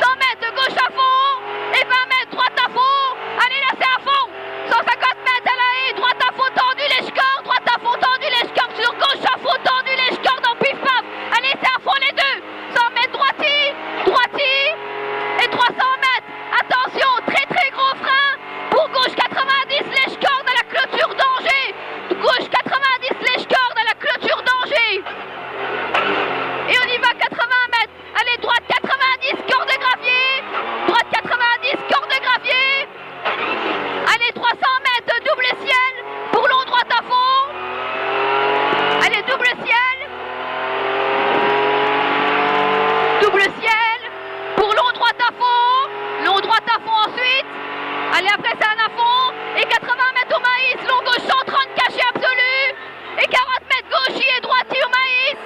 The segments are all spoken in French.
100 mètres gauche à fond et 20 mètres droite à fond. Allez, là c'est à fond. 150 mètres à la haie, droite à fond tendu, lèche-corde, droite à fond tendu, lèche-corde sur gauche à fond tendu, lèche-corde en pif-paf. Allez, c'est à fond les deux. 100 mètres droiti, droiti et 300 mètres. Attention, très très gros frein pour gauche 90, lèche-corde à la clôture danger. Gauche 90, lèche-corde à la clôture danger. Et on y va 80 mètres. Allez, droite 90, corde de gravier. Droite 90, corde de gravier. Allez, 300 mètres, double ciel. Pour long droite à fond. Allez, double ciel. Double ciel. Pour long droite à fond. Long droite à fond ensuite. Allez, après c'est un à fond. Et 80 mètres au maïs. Long gauche 130 caché absolu. Et 40 mètres gauche et droite au maïs.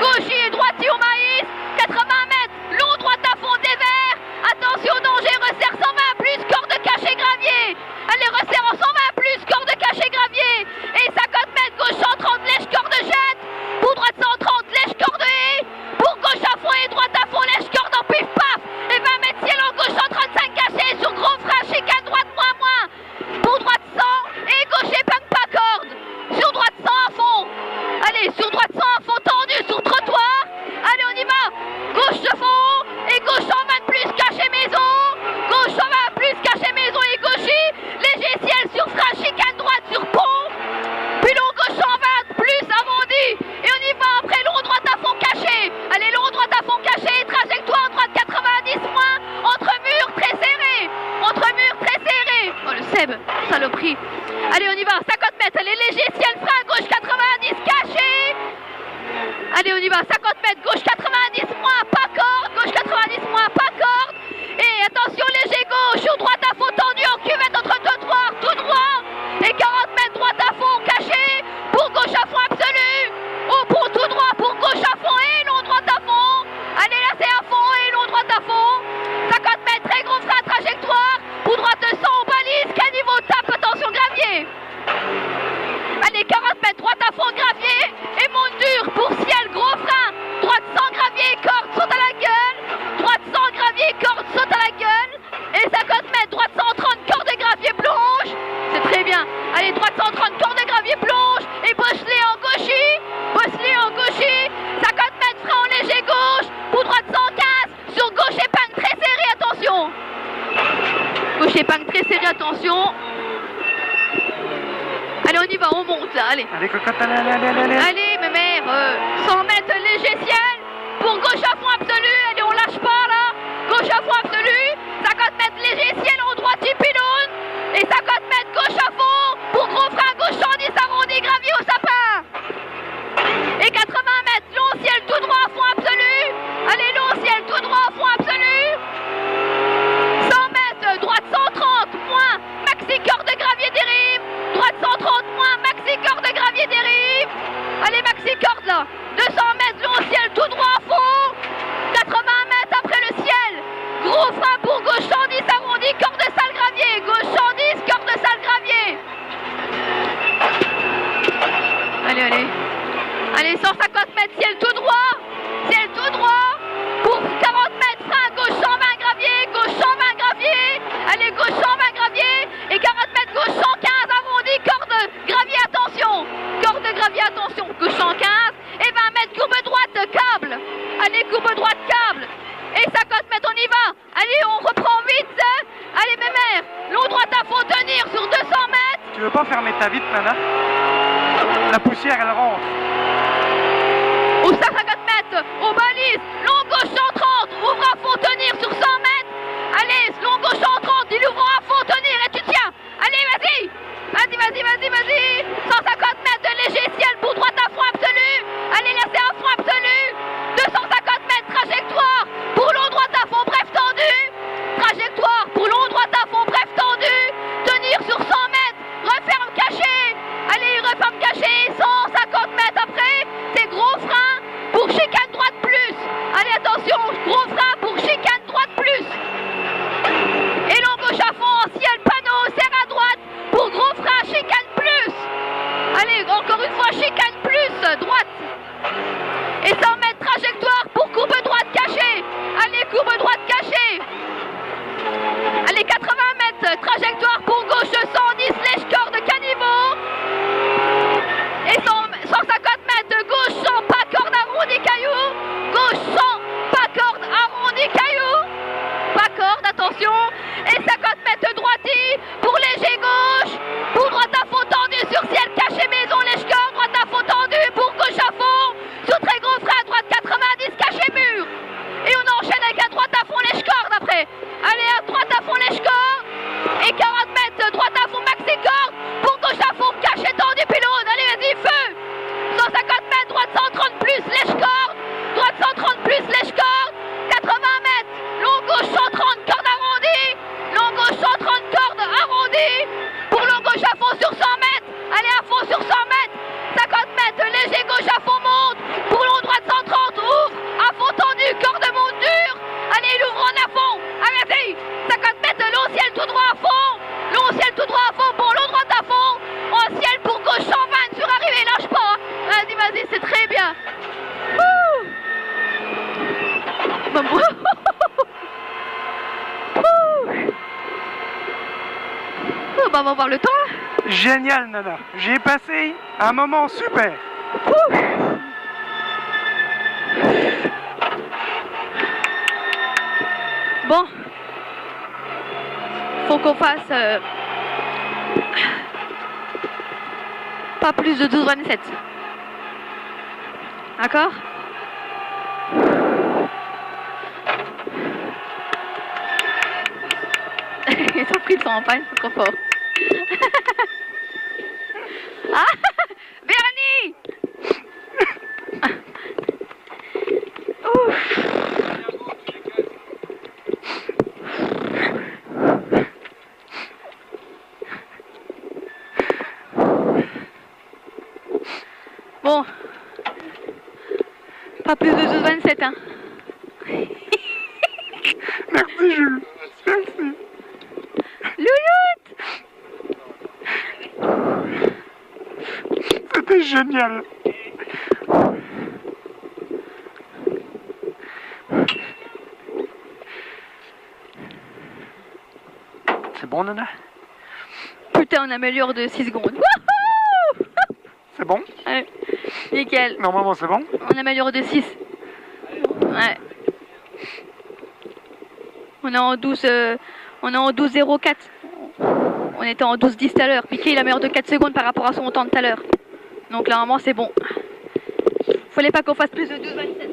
Gauche et droite au maïs. 80 mètres. Long droite à fond des verts. Attention, danger, resserre 120 plus, corde de cachet gravier. Allez, resserre en 120 plus, corde de cachet gravier. Et 50 mètres, gauche 130, lèche corde de jette. Pour droite 130, lèche corde de haie. Pour gauche à fond et droite à fond, lèche corde en pif paf. Et 20 mètres ciel en gauche 135 caché sur gros frein, chicane droite moins. Pour droite 100 et gauche épingle pas corde. Sur droite 100 à fond. Allez, sur droite 100 à fond tendu sur trottoir. Allez, on y va. Gauche de fond et gauche 120 plus, caché maison. Gauche 120 plus, caché maison et gaucher. Léger ciel sur frein, chicane droite sur pont. Puis long gauche 120 plus, arrondi. Et on y va après long droite à fond caché. Allez, long droite à fond caché. Trajectoire droite 90 moins. Entre murs très serré. Entre murs très serré. Oh le Seb, saloperie. Allez, on y va. 50 mètres. Allez, léger ciel frein, gauche 90 caché. Allez, on y va. 50 mètres, gauche 90 moins, pas corde. Gauche 90 moins, pas corde. Et attention, léger gauche, sur droite à fond tendu en cuvette entre deux trottoirs, tout droit. Et 40 mètres, droite à fond caché. Pour gauche à fond absolu. Au pont tout droit, pour gauche à fond et long droite à fond. Allez, là c'est à fond et long droite à fond. 50 mètres, très gros frein, trajectoire. Pour droite 100, on balise. Quel niveau tape, attention, gravier. Allez, 40 mètres, droite à fond, gravier. Et monte dur pour ciel, gros frein. Droite 100, gravier, corde, saute à la gueule. Droite 100, gravier, corde, saute à la gueule. Et 50 mètres, droite 130, corde de gravier, plonge. C'est très bien. Allez, droite 130, corde de gravier, plonge. Et Bosselet en gauchis. Bosselet en gauchis. 50 mètres, frein en léger gauche. Pour droite 115. Sur gauche, épingle très serré, attention. Gauche, épingle très serré, attention. Allez, on y va, on monte là, allez. Allez, cocotte, allez. Allez, mes mères, 100 mètres léger ciel. Pour gauche à fond absolu, allez, on lâche pas là. Gauche à fond absolu. 50 mètres léger ciel en droite, pylône. Et 50 mètres gauche à fond. Pour gros frein, gauche 110, arrondi, gravier au sapin. Et 80 mètres, long ciel tout droit à fond absolu. Allez, long ciel tout droit à fond absolu. 100 mètres, droite 130, moins, maxi corde de gravier dérive. Droite 130 moins, maxi corde de gravier dérive. Allez, maxi corde là. 200 mètres, long ciel tout droit à fond. 80 mètres après le ciel. Gros frein pour gauche 110, arrondi, corde de salle gravier. Gauche 110, corde de salle gravier. Allez, allez. Allez, 150 mètres, ciel tout droit. Ciel tout droit. Pour 40 mètres, frein, gauche 120 gravier. Gauche 120 gravier. Allez, gauche 120 gravier. Et 40 mètres, gauche 115, arrondi, corde gravier, attention. Corde de gravier, attention. Gauche 115. Et 20 mètres, courbe droite, câble. Allez, courbe droite, câble. Et 50 mètres, on y va. Allez, on reprend vite. Allez, mes mères. Long droite à fond, tenir sur 200 mètres. Tu veux pas fermer ta vitre, Nana? La poussière, elle rentre. Au 150 mètres, aux balises. Long gauche 130, ouvre à fond, tenir sur 100 mètres. Allez, long gauche 130, il ouvre à fond, tenir et tu tiens. Allez, vas-y. Vas-y, vas-y, vas-y, vas-y. 150 mètres de léger ciel pour droite à fond absolu. Allez, là c'est à fond absolu. 250 mètres, trajectoire. Pour long droite à fond, bref tendu. Trajectoire pour long droite à fond, bref tendu. Tenir sur 100 mètres. Referme caché. Allez, referme caché. 150 mètres après. léger gauche. Pour droite à fond tendu sur ciel caché maison lèche-cœur. Droite à fond tendu pour gauche à fond. Sur très gros frein à droite 90 caché mur. Et on enchaîne avec un droite à fond lèche-corde après. Allez, à droite à fond lèche-corde. Et 40 mètres, droite à fond maxi-corde. Pour gauche à fond caché tendu pylône. Allez, vas-y, feu. 150 mètres, droite 130 plus lèche-corde. Droite 130 plus lèche-corde. 80 mètres, long gauche 130, corde arrondie. Long gauche 130, corde arrondie. Pour long gauche à fond sur 100 mètres. Allez, à fond sur 100 mètres. 50 mètres, léger gauche à fond monte. Pour long droite 130, ouvre. À fond tendu, corde monte dur. Allez, il ouvre en à fond. Allez, vas-y. 50 mètres, long ciel tout droit à fond. Long ciel tout droit à fond. Pour long droite à fond. En ciel pour gauche 120 sur arrivée, lâche pas. Vas-y, vas-y, c'est très bien. Ouh. Oh, bah, on va voir le temps. Génial, Nana. J'ai passé un moment super. Ouh. Bon, faut qu'on fasse pas plus de 12,27. D'accord? Ils sont pris, ils sont en panne, c'est trop fort. Ah, Bernie! Ouf. Bon, pas plus de 12,27, hein. Merci, Jules. Merci. Louloute! C'était génial. C'est bon, Nana? Putain, on améliore de 6 secondes. Wouhou! C'est bon? Ouais, nickel. Normalement, c'est bon? On améliore de 6. Ouais. On est en 12, on est en 12,04. On était en 12,10 tout à l'heure. Piqué, il a meilleur de 4 secondes par rapport à son temps de tout à l'heure. Donc là, normalement, c'est bon. Fallait pas qu'on fasse plus de 12,27.